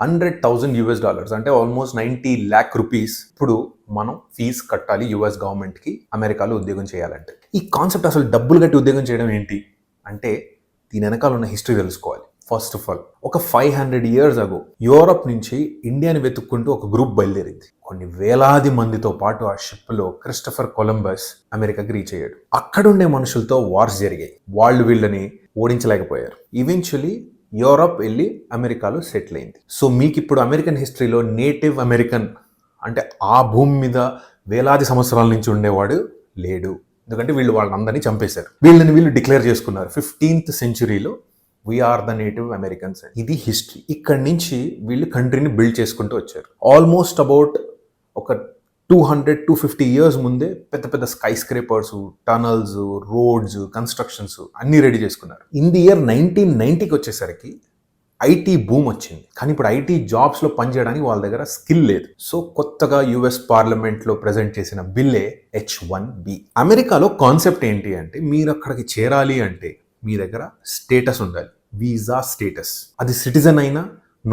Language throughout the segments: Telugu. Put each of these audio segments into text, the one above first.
$100,000 అంటే ఆల్మోస్ట్ 90 lakh రూపీస్ ఇప్పుడు మనం ఫీజు కట్టాలి యుఎస్ గవర్నమెంట్కి అమెరికాలో ఉద్యోగం చేయాలంటే. ఈ కాన్సెప్ట్ అసలు డబ్బులు కట్టి ఉద్యోగం చేయడం ఏంటి అంటే దీని వెనకాల ఉన్న హిస్టరీ తెలుసుకోవాలి. ఫస్ట్ ఆఫ్ ఆల్ ఒక 500 years అగో యూరప్ నుంచి ఇండియాని వెతుక్కుంటూ ఒక గ్రూప్ బయలుదేరింది. కొన్ని వేలాది మందితో పాటు ఆ షిప్లో క్రిస్టఫర్ కొలంబస్ అమెరికాకి రీచ్ అయ్యాడు. అక్కడుండే మనుషులతో వార్స్ జరిగాయి. వాళ్ళు వీళ్ళని ఓడించలేకపోయారు. ఈవెన్చువలీ యూరప్ వెళ్ళి అమెరికాలో సెటిల్ అయింది. సో మీకు ఇప్పుడు అమెరికన్ హిస్టరీలో నేటివ్ అమెరికన్ అంటే ఆ భూమి మీద వేలాది సంవత్సరాల నుంచి ఉండేవాడు లేడు. ఎందుకంటే వీళ్ళు వాళ్ళందరినీ చంపేశారు. వీళ్ళు డిక్లేర్ చేసుకున్నారు 15th centuryలో వీఆర్ ద నేటివ్ అమెరికన్స్. ఇది హిస్టరీ. ఇక్కడి నుంచి వీళ్ళు కంట్రీని బిల్డ్ చేసుకుంటూ వచ్చారు. ఆల్మోస్ట్ అబౌట్ ఒక 200-250 years ముందే పెద్ద పెద్ద sky scrapers, tunnels, roads, constructions అన్నీ రెడీ చేసుకున్నారు. ఇన్ ది ఇయర్ 1990కి వచ్చేసరికి ఐటీ బూమ్ వచ్చింది. కానీ ఇప్పుడు ఐటీ జాబ్స్లో పనిచేయడానికి వాళ్ళ దగ్గర స్కిల్ లేదు. సో కొత్తగా యుఎస్ పార్లమెంట్లో ప్రజెంట్ చేసిన బిల్లే H-1B. అమెరికాలో కాన్సెప్ట్ ఏంటి అంటే మీరు అక్కడికి చేరాలి అంటే మీ దగ్గర స్టేటస్ ఉండాలి, వీసా స్టేటస్. అది సిటిజన్ అయినా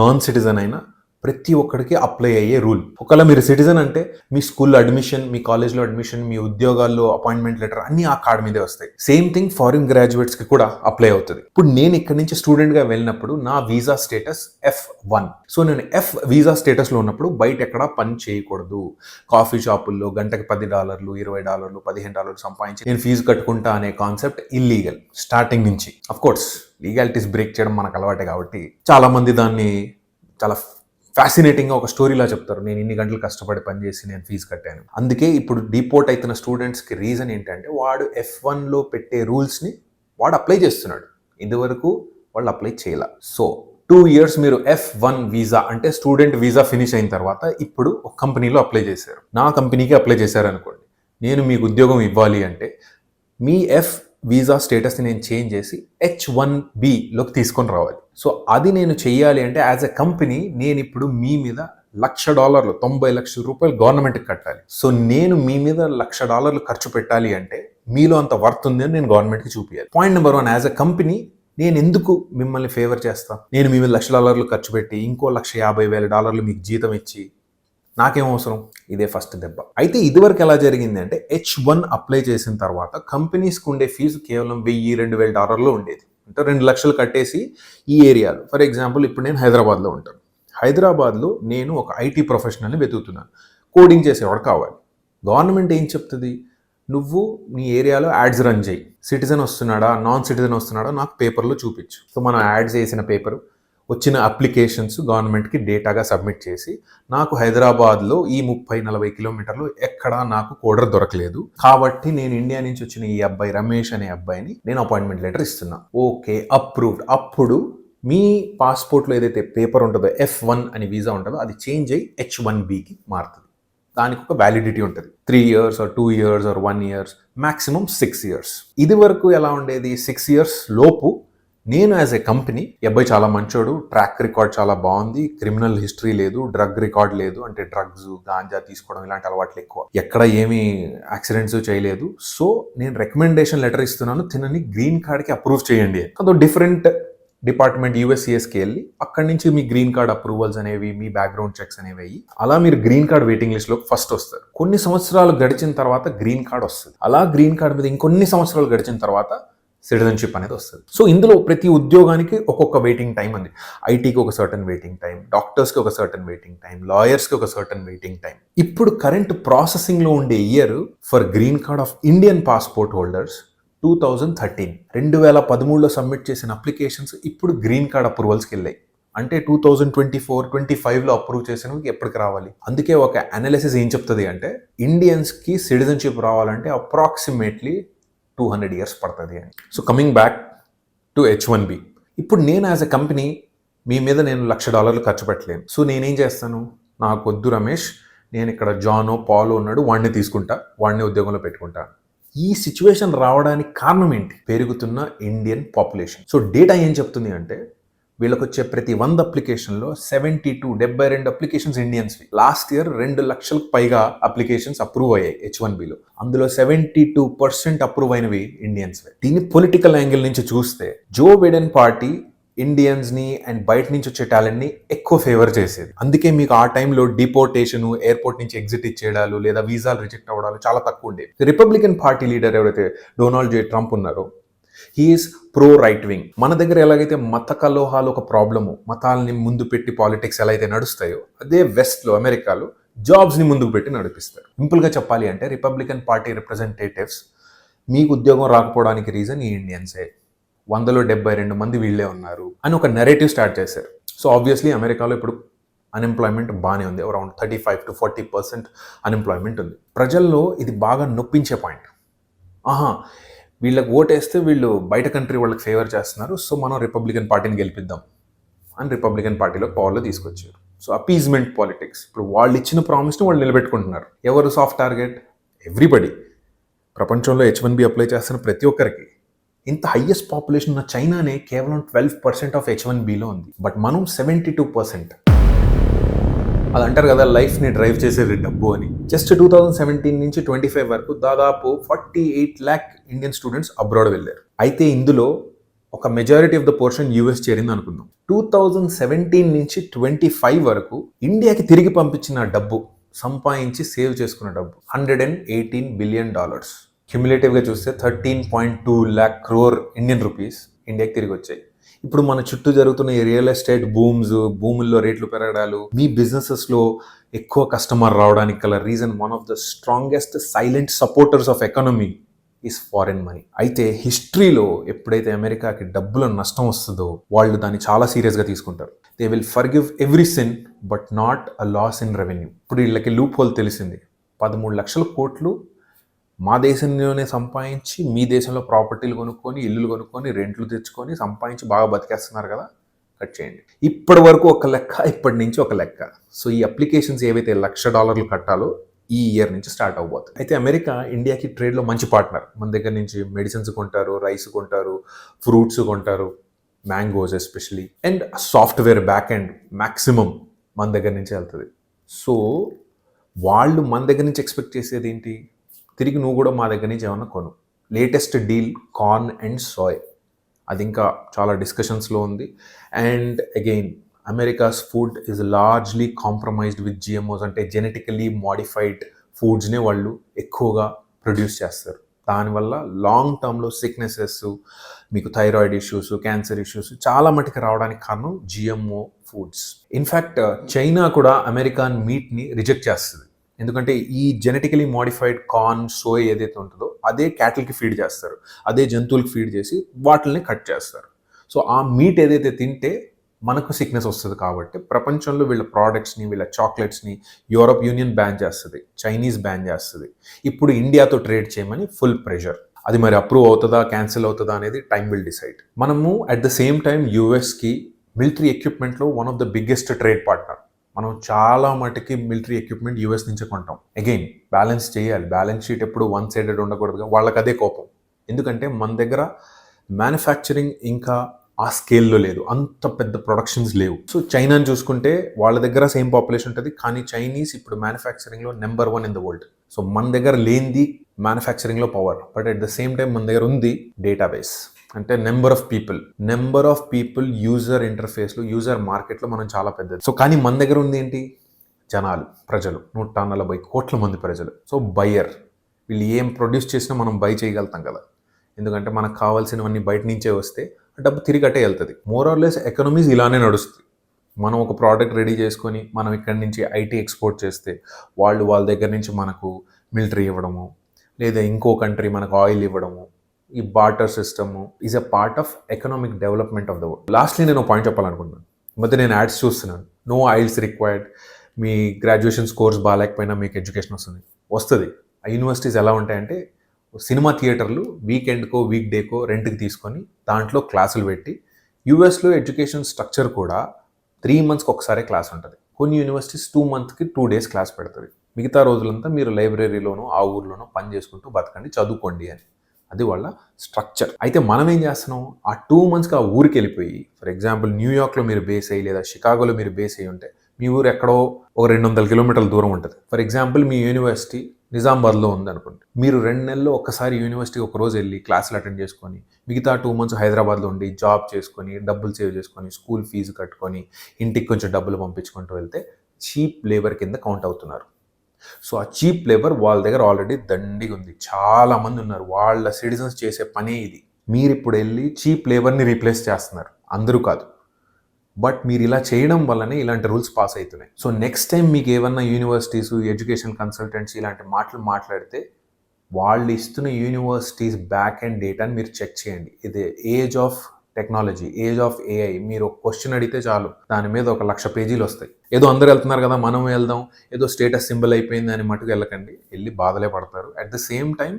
నాన్ సిటిజన్ అయినా ప్రతి ఒక్కడికి అప్లై అయ్యే రూల్. ఒకవేళ మీరు సిటిజన్ అంటే మీ స్కూల్లో అడ్మిషన్, మీ కాలేజ్లో అడ్మిషన్, మీ ఉద్యోగాల్లో అపాయింట్మెంట్ లెటర్ అన్ని ఆ కార్డ్ మీదే వస్తాయి. సేమ్ థింగ్ ఫారిన్ గ్రాడ్యుయేట్స్కి కూడా అప్లై అవుతుంది. ఇప్పుడు నేను ఇక్కడి నుంచి స్టూడెంట్గా వెళ్ళినప్పుడు నా వీసా స్టేటస్ F1. సో నేను F వీసా స్టేటస్లో ఉన్నప్పుడు బయట ఎక్కడా పని చేయకూడదు. కాఫీ షాపుల్లో గంటకి $10, $20, $15 సంపాదించి నేను ఫీజు కట్టుకుంటా అనే కాన్సెప్ట్ ఇల్లీగల్ స్టార్టింగ్ నుంచి. అఫ్ కోర్స్ లీగాలిటీస్ బ్రేక్ చేయడం మనకు అలవాటే కాబట్టి చాలామంది దాన్ని చాలా ఫ్యాసినేటింగ్గా ఒక స్టోరీలా చెప్తారు. నేను ఇన్ని గంటలు కష్టపడి పనిచేసి నేను ఫీజు కట్టాను. అందుకే ఇప్పుడు డిపోర్ట్ అవుతున్న స్టూడెంట్స్కి రీజన్ ఏంటంటే వాడు F1లో పెట్టే రూల్స్ని వాడు అప్లై చేస్తున్నాడు. ఇదివరకు వాళ్ళు అప్లై చేయాల. సో 2 years మీరు F1 వీసా అంటే స్టూడెంట్ వీసా ఫినిష్ అయిన తర్వాత ఇప్పుడు ఒక కంపెనీలో అప్లై చేశారు. నా కంపెనీకి అప్లై చేశారు అనుకోండి. నేను మీకు ఉద్యోగం ఇవ్వాలి అంటే మీ F వీసా స్టేటస్ని నేను చేంజ్ చేసి H-1Bలోకి తీసుకొని రావాలి. సో అది నేను చెయ్యాలి అంటే యాజ్ ఎ కంపెనీ నేను ఇప్పుడు మీ మీద $1,00,000 90 లక్షల రూపాయలు గవర్నమెంట్కి కట్టాలి. సో నేను మీ మీద $1,00,000 ఖర్చు పెట్టాలి అంటే మీలో అంత వర్త్ ఉంది అని నేను గవర్నమెంట్కి చూపించాలి. Point number 1, as a company నేను ఎందుకు మిమ్మల్ని ఫేవర్ చేస్తాను? నేను మీ మీద $1,00,000 ఖర్చు పెట్టి ఇంకో $150,000 మీకు జీతం ఇచ్చి నాకేం అవసరం? ఇదే ఫస్ట్ దెబ్బ. అయితే ఇదివరకు ఎలా జరిగింది అంటే H-1 అప్లై చేసిన తర్వాత కంపెనీస్కి ఉండే ఫీజు కేవలం $1,000-2,000 ఉండేది. అంటే 2 లక్షలు కట్టేసి ఈ ఏరియాలో, ఫర్ ఎగ్జాంపుల్ ఇప్పుడు నేను హైదరాబాద్లో ఉంటాను. హైదరాబాద్లో నేను ఒక ఐటీ ప్రొఫెషనల్ని వెతుకుతున్నాను. కోడింగ్ చేసేవాడు కావాలి. గవర్నమెంట్ ఏం చెప్తుంది? నువ్వు నీ ఏరియాలో యాడ్స్ రన్ చేయి. సిటిజన్ వస్తున్నాడా నాన్ సిటిజన్ వస్తున్నాడా నాకు పేపర్లో చూపించు. సో మనం యాడ్స్ వేసిన పేపరు వచ్చిన అప్లికేషన్స్ గవర్నమెంట్కి డేటాగా సబ్మిట్ చేసి నాకు హైదరాబాద్లో ఈ 30-40 కిలోమీటర్లు ఎక్కడా నాకు కోడర్ దొరకలేదు కాబట్టి నేను ఇండియా నుంచి వచ్చిన ఈ అబ్బాయి రమేష్ అనే అబ్బాయిని నేను అపాయింట్మెంట్ లెటర్ ఇస్తున్నా. Okay, approved. అప్పుడు మీ పాస్పోర్ట్లో ఏదైతే పేపర్ ఉంటుందో F1 అని వీసా ఉంటుందో అది చేంజ్ అయ్యి H-1Bకి మారుతుంది. దానికి ఒక వ్యాలిడిటీ ఉంటుంది. 3 years or 2 years or 1 year, maximum 6 years. ఇది వరకు ఎలా ఉండేది? 6 years లోపు నేను యాజ్ ఏ కంపెనీ అబ్బాయి చాలా మంచోడు, ట్రాక్ రికార్డ్ చాలా బాగుంది, క్రిమినల్ హిస్టరీ లేదు, డ్రగ్ రికార్డ్ లేదు, అంటే డ్రగ్స్ గాంజా తీసుకోవడం ఇలాంటి అలవాట్లు ఎక్కువ, ఎక్కడ ఏమీ యాక్సిడెంట్స్ చేయలేదు. సో నేను రికమెండేషన్ లెటర్ ఇస్తున్నాను, తినని గ్రీన్ కార్డ్కి అప్రూవ్ చేయండి. అదో డిఫరెంట్ డిపార్ట్మెంట్ USCSకి వెళ్ళి అక్కడి నుంచి మీ గ్రీన్ కార్డ్ అప్రూవల్స్ అనేవి, మీ బ్యాక్గ్రౌండ్ చెక్స్ అనేవి అయ్యి అలా మీరు గ్రీన్ కార్డ్ వెయిటింగ్ లిస్ట్లో ఫస్ట్ వస్తారు. కొన్ని సంవత్సరాలు గడిచిన తర్వాత గ్రీన్ కార్డ్ వస్తుంది. అలా గ్రీన్ కార్డ్ మీద ఇంకొన్ని సంవత్సరాలు గడిచిన తర్వాత సిటిజన్షిప్ అనేది వస్తుంది. సో ఇందులో ప్రతి ఉద్యోగానికి ఒక్కొక్క వెయిటింగ్ టైం ఉంది. ఐటీకి ఒక సర్టన్ వెయిటింగ్ టైం, డాక్టర్స్కి ఒక సర్టన్ వెయిటింగ్ టైం, లాయర్స్కి ఒక సర్టన్ వెయిటింగ్ టైం. ఇప్పుడు కరెంట్ ప్రాసెసింగ్లో ఉండే year for green card of Indian passport holders 2013. 2013లో సబ్మిట్ చేసిన అప్లికేషన్స్ ఇప్పుడు గ్రీన్ కార్డ్ అప్రూవల్స్కి వెళ్ళాయి. అంటే 2024-25లో అప్రూవ్ చేసినవి ఎప్పటికి రావాలి? అందుకే ఒక అనాలిసిస్ ఏం చెప్తుంది అంటే ఇండియన్స్కి సిటిజన్షిప్ రావాలంటే అప్రాక్సిమేట్లీ 200 years పడుతుంది అని. So coming back to H-1B. ఇప్పుడు నేను యాజ్ ఎ కంపెనీ మీ మీద నేను $1,00,000 ఖర్చు పెట్టలేను. సో నేనేం చేస్తాను? నాకు వద్దు రమేష్, నేను ఇక్కడ జానో పాలో ఉన్నాడు, వాడిని తీసుకుంటా, వాడిని ఉద్యోగంలో పెట్టుకుంటా. ఈ సిచ్యువేషన్ రావడానికి కారణం ఏంటి? పెరుగుతున్న ఇండియన్ పాపులేషన్. సో డేటా ఏం చెప్తుంది అంటే వీళ్ళకి వచ్చే ప్రతి 100 అప్లికేషన్లో 72 అప్లికేషన్స్ ఇండియన్స్వి. లాస్ట్ ఇయర్ 2 లక్షలకు పైగా అప్లికేషన్స్ అప్రూవ్ అయ్యాయి H-1Bలో. అందులో 72% అప్రూవ్ అయినవి ఇండియన్స్వే. దీన్ని పొలిటికల్ యాంగిల్ నుంచి చూస్తే జో బైడెన్ పార్టీ ఇండియన్స్ని అండ్ బయట నుంచి వచ్చే టాలెంట్ని ఎక్కువ ఫేవర్ చేసేది. అందుకే మీకు ఆ టైంలో డిపోర్టేషన్, ఎయిర్పోర్ట్ నుంచి ఎగ్జిట్ ఇచ్చేయడాలు లేదా వీసాలు రిజెక్ట్ అవ్వడాలు చాలా తక్కువ ఉండేవి. రిపబ్లికన్ పార్టీ లీడర్ ఎవరైతే డొనాల్డ్ జే ట్రంప్ ఉన్నారో హీఈస్ ప్రో రైట్ వింగ్. మన దగ్గర ఎలాగైతే మత కలోహాలు ఒక ప్రాబ్లము, మతాలని ముందు పెట్టి పాలిటిక్స్ ఎలా అయితే నడుస్తాయో అదే వెస్ట్లో అమెరికాలో జాబ్స్ని ముందుకు పెట్టి నడిపిస్తారు. సింపుల్గా చెప్పాలి అంటే రిపబ్లికన్ పార్టీ రిప్రజెంటేటివ్స్ మీకు ఉద్యోగం రాకపోవడానికి రీజన్ ఈ ఇండియన్సే, 172 మంది వీళ్ళే ఉన్నారు అని ఒక నెరేటివ్ స్టార్ట్ చేశారు. సో ఆబ్వియస్లీ అమెరికాలో ఇప్పుడు అన్ఎంప్లాయ్మెంట్ బాగానే ఉంది, అరౌండ్ 35 to 40% అన్ఎంప్లాయ్మెంట్ ఉంది. ప్రజల్లో ఇది బాగా నొప్పించే పాయింట్. వీళ్ళకి ఓటేస్తే వీళ్ళు బయట కంట్రీ వాళ్ళకి ఫేవర్ చేస్తున్నారు, సో మనం రిపబ్లికన్ పార్టీని గెలిపిద్దాం అని రిపబ్లికన్ పార్టీలో పవర్లో తీసుకొచ్చారు. So appeasement politics. ఇప్పుడు వాళ్ళు ఇచ్చిన ప్రామిస్ని వాళ్ళు నిలబెట్టుకుంటున్నారు. ఎవరు సాఫ్ట్ టార్గెట్? ఎవ్రీబడి. ప్రపంచంలో H1B అప్లై చేస్తున్న ప్రతి ఒక్కరికి. ఇంత హైయెస్ట్ పాపులేషన్ ఉన్న చైనానే కేవలం 12% ఆఫ్ H1Bలో ఉంది, బట్ మనం 72%. అది అంటారు కదా, లైఫ్ని డ్రైవ్ చేసేది డబ్బు అని. జస్ట్ 2017 నుంచి 25 వరకు దాదాపు 48 lakh ఇండియన్ స్టూడెంట్స్ అబ్రాడ్ వెళ్ళారు. అయితే ఇందులో ఒక majority of the portion US చేరింది అనుకుందాం. 2017 నుంచి 25 వరకు ఇండియాకి తిరిగి పంపించిన డబ్బు, సంపాదించి సేవ్ చేసుకున్న డబ్బు $118 billion. క్యుములేటివ్గా చూస్తే 13.2 lakh crore ఇండియన్ రూపీస్ ఇండియాకి తిరిగి వచ్చాయి. ఇప్పుడు మన చుట్టూ జరుగుతున్న ఈ రియల్ ఎస్టేట్ బూమ్స్, భూముల్లో రేట్లు పెరగడాలు, మీ బిజినెసెస్లో ఎక్కువ కస్టమర్ రావడానికి గల reason, one of the strongest silent supporters of economy is foreign money. అయితే హిస్టరీలో ఎప్పుడైతే అమెరికాకి డబ్బుల నష్టం వస్తుందో వాళ్ళు దాన్ని చాలా సీరియస్గా తీసుకుంటారు. They will forgive every sin but not a loss in revenue. ఇప్పుడు వీళ్ళకి లూప్ హోల్ తెలిసింది. 13 లక్షల కోట్లు మా దేశంలోనే సంపాదించి మీ దేశంలో ప్రాపర్టీలు కొనుక్కొని, ఇల్లులు కొనుక్కొని, రెంట్లు తెచ్చుకొని సంపాదించి బాగా బతికేస్తున్నారు కదా, కట్ చేయండి. ఇప్పటి వరకు ఒక లెక్క, ఇప్పటి నుంచి ఒక లెక్క. సో ఈ అప్లికేషన్స్ ఏవైతే $1,00,000 కట్టాలో ఈ ఇయర్ నుంచి స్టార్ట్ అవబోతుంది. అయితే అమెరికా ఇండియాకి ట్రేడ్లో మంచి పార్ట్నర్. మన దగ్గర నుంచి మెడిసిన్స్ కొంటారు, రైస్ కొంటారు, ఫ్రూట్స్ కొంటారు, mangoes especially, and software back end maximum మన దగ్గర నుంచి వెళ్తుంది. సో వాళ్ళు మన దగ్గర నుంచి ఎక్స్పెక్ట్ చేసేది ఏంటి? తిరిగి నువ్వు కూడా మా దగ్గర నుంచి ఏమన్నా కొను. Latest deal corn and soy, అది ఇంకా చాలా డిస్కషన్స్లో ఉంది. And again America's food is largely compromised with GMOs, అంటే జెనెటికలీ మోడిఫైడ్ ఫుడ్స్నే వాళ్ళు ఎక్కువగా ప్రొడ్యూస్ చేస్తారు. దానివల్ల లాంగ్ టర్మ్లో సిక్నెసెస్, మీకు థైరాయిడ్ ఇష్యూస్, క్యాన్సర్ ఇష్యూస్ చాలా మటుకు రావడానికి కారణం GMO ఫుడ్స్. ఇన్ఫ్యాక్ట్ చైనా కూడా అమెరికన్ మీట్ని రిజెక్ట్ చేస్తుంది. ఎందుకంటే ఈ జెనెటికలీ మోడిఫైడ్ కార్న్, సోయ్ ఏదైతే ఉంటుందో అదే క్యాటిల్కి ఫీడ్ చేస్తారు, అదే జంతువులకి ఫీడ్ చేసి వాటిని కట్ చేస్తారు. సో ఆ మీట్ ఏదైతే తింటే మనకు సిక్నెస్ వస్తుంది. కాబట్టి ప్రపంచంలో వీళ్ళ ప్రోడక్ట్స్ని, వీళ్ళ చాక్లెట్స్ని యూరోప్ యూనియన్ బ్యాన్ చేస్తుంది, చైనీస్ బ్యాన్ చేస్తుంది. ఇప్పుడు ఇండియాతో ట్రేడ్ చేయమని ఫుల్ ప్రెషర్. అది మరి అప్రూవ్ అవుతుందా, క్యాన్సిల్ అవుతుందా అనేది టైం విల్ డిసైడ్. మనము అట్ ద సేమ్ టైం యూఎస్కి మిలిటరీ ఎక్విప్మెంట్లో one of the biggest trade partner. మనం చాలా మటుకి మిలిటరీ ఎక్విప్మెంట్ యూఎస్ నుంచే కొంటాం. అగైన్ బ్యాలెన్స్ చేయాలి. బ్యాలెన్స్ షీట్ ఎప్పుడు వన్ సైడెడ్ ఉండకూడదుగా. వాళ్ళకి అదే కోపం. ఎందుకంటే మన దగ్గర మ్యానుఫ్యాక్చరింగ్ ఇంకా ఆ స్కేల్లో లేదు, అంత పెద్ద ప్రొడక్షన్స్ లేవు. సో చైనాని చూసుకుంటే వాళ్ళ దగ్గర సేమ్ పాపులేషన్ ఉంటుంది, కానీ చైనీస్ ఇప్పుడు మ్యానుఫ్యాక్చరింగ్లో number 1 in the world. So మన దగ్గర లేనిది మ్యానుఫ్యాక్చరింగ్లో power, but at the same time మన దగ్గర ఉంది డేటాబేస్, అంటే నెంబర్ ఆఫ్ పీపుల్ యూజర్ ఇంటర్ఫేస్లో, యూజర్ మార్కెట్లో మనం చాలా పెద్దది. సో కానీ మన దగ్గర ఉంది ఏంటి? జనాలు, ప్రజలు, 140 కోట్ల మంది ప్రజలు. సో బయ్యర్, వీళ్ళు ఏం ప్రొడ్యూస్ చేసినా మనం బై చేయగలుగుతాం కదా, ఎందుకంటే మనకు కావాల్సినవన్నీ బయట నుంచే వస్తే డబ్బు తిరిగి అట్టే వెళ్తుంది. మోర్ ఆర్ లెస్ ఎకనమీస్ ఇలానే నడుస్తుంది. మనం ఒక ప్రోడక్ట్ రెడీ చేసుకొని మనం ఇక్కడి నుంచి ఐటీ ఎక్స్పోర్ట్ చేస్తే వాళ్ళ దగ్గర నుంచి మనకు మిలిటరీ ఇవ్వడము, లేదా ఇంకో కంట్రీ మనకు ఆయిల్ ఇవ్వడము, ఈ barter system is a part of economic development of the world. Lastly నేను ఒక పాయింట్ చెప్పాలనుకుంటున్నాను. ఈ మధ్య నేను యాడ్స్ చూస్తున్నాను, నో ఐల్స్ రిక్వైర్డ్, మీ గ్రాడ్యుయేషన్ స్కోర్స్ బాగాలేకపోయినా మీకు ఎడ్యుకేషన్ వస్తుంది. ఆ యూనివర్సిటీస్ ఎలా ఉంటాయంటే సినిమా థియేటర్లు వీకెండ్కో వీక్ డేకో రెంట్కి తీసుకొని దాంట్లో క్లాసులు పెట్టి, యూఎస్లో ఎడ్యుకేషన్ స్ట్రక్చర్ కూడా 3 monthsకి ఒకసారి క్లాస్ ఉంటుంది. కొన్ని యూనివర్సిటీస్ 2 monthsకి 2 days క్లాస్ పెడుతుంది. మిగతా రోజులంతా మీరు లైబ్రరీలోనో ఆ ఊర్లోనో పని చేసుకుంటూ బతకండి, చదువుకోండి అని. అది వాళ్ళ స్ట్రక్చర్. అయితే మనం ఏం చేస్తున్నాం, ఆ 2 monthsకి ఆ ఊరికి వెళ్ళిపోయి, ఫర్ ఎగ్జాంపుల్ న్యూయార్క్లో మీరు బేస్ అయ్యి లేదా షికాగోలో మీరు బేస్ అయ్యి ఉంటే మీ ఊరు ఎక్కడో ఒక 200 kilometers దూరం ఉంటుంది. ఫర్ ఎగ్జాంపుల్ మీ యూనివర్సిటీ నిజామాబాద్లో ఉందనుకోండి. మీరు 2 నెలల్లో ఒక్కసారి యూనివర్సిటీకి ఒక రోజు వెళ్ళి క్లాసులు అటెండ్ చేసుకొని, మిగతా 2 మంత్స్ హైదరాబాద్లో ఉండి జాబ్ చేసుకొని, డబ్బులు సేవ్ చేసుకొని, స్కూల్ ఫీజు కట్టుకొని, ఇంటికి కొంచెం డబ్బులు పంపించుకుంటూ వెళ్తే చీప్ లేబర్ కింద కౌంట్ అవుతున్నారు. సో ఆ చీప్ లేబర్ వాళ్ళ దగ్గర ఆల్రెడీ దండిగా ఉంది. చాలామంది ఉన్నారు. వాళ్ళ సిటిజన్స్ చేసే పనే ఇది. మీరిప్పుడు వెళ్ళి చీప్ లేబర్ని రీప్లేస్ చేస్తున్నారు. అందరూ కాదు. బట్ మీరు ఇలా చేయడం వల్లనే ఇలాంటి రూల్స్ పాస్ అవుతున్నాయి. సో నెక్స్ట్ టైం మీకు ఏమన్నా యూనివర్సిటీస్, ఎడ్యుకేషన్ కన్సల్టెంట్స్ ఇలాంటి మాటలు మాట్లాడితే వాళ్ళు ఇస్తున్న యూనివర్సిటీస్ బ్యాక్ అండ్ డేటాని మీరు చెక్ చేయండి. ఇది age of technology, age of AI. మీరు ఒక క్వశ్చన్ అడిగితే చాలు, దాని మీద 1,00,000 పేజీలు వస్తాయి. ఏదో అందరూ వెళ్తున్నారు కదా మనం వెళ్దాం, ఏదో స్టేటస్ సింబల్ అయిపోయింది అని మటుకు వెళ్ళకండి. వెళ్ళి బాధలే పడతారు. At the same time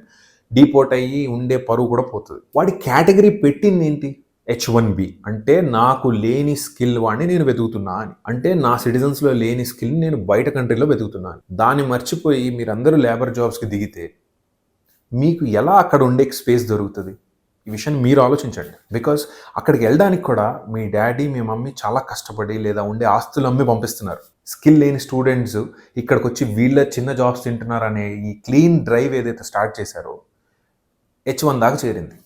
deport అయ్యి ఉండే పరువు కూడా పోతుంది. వాడి కేటగిరీ పెట్టింది ఏంటి? H1B అంటే నాకు లేని స్కిల్ వాడిని నేను వెతుకుతున్నా అని. అంటే నా సిటిజన్స్లో లేని స్కిల్ నేను బయట కంట్రీలో వెతుకుతున్నాను. దాన్ని మర్చిపోయి మీరందరూ లేబర్ జాబ్స్కి దిగితే మీకు ఎలా అక్కడ ఉండే స్పేస్ దొరుకుతుంది? ఈ విషయాన్ని మీరు ఆలోచించండి. బికాస్ అక్కడికి వెళ్ళడానికి కూడా మీ డాడీ, మీ మమ్మీ చాలా కష్టపడి లేదా ఉండే ఆస్తులు అమ్మి పంపిస్తున్నారు. స్కిల్ లేని స్టూడెంట్స్ ఇక్కడికి వచ్చి వీళ్ళ చిన్న జాబ్స్ తింటున్నారు అనే ఈ క్లీన్ డ్రైవ్ ఏదైతే స్టార్ట్ చేశారో H1 దాకా చేరింది.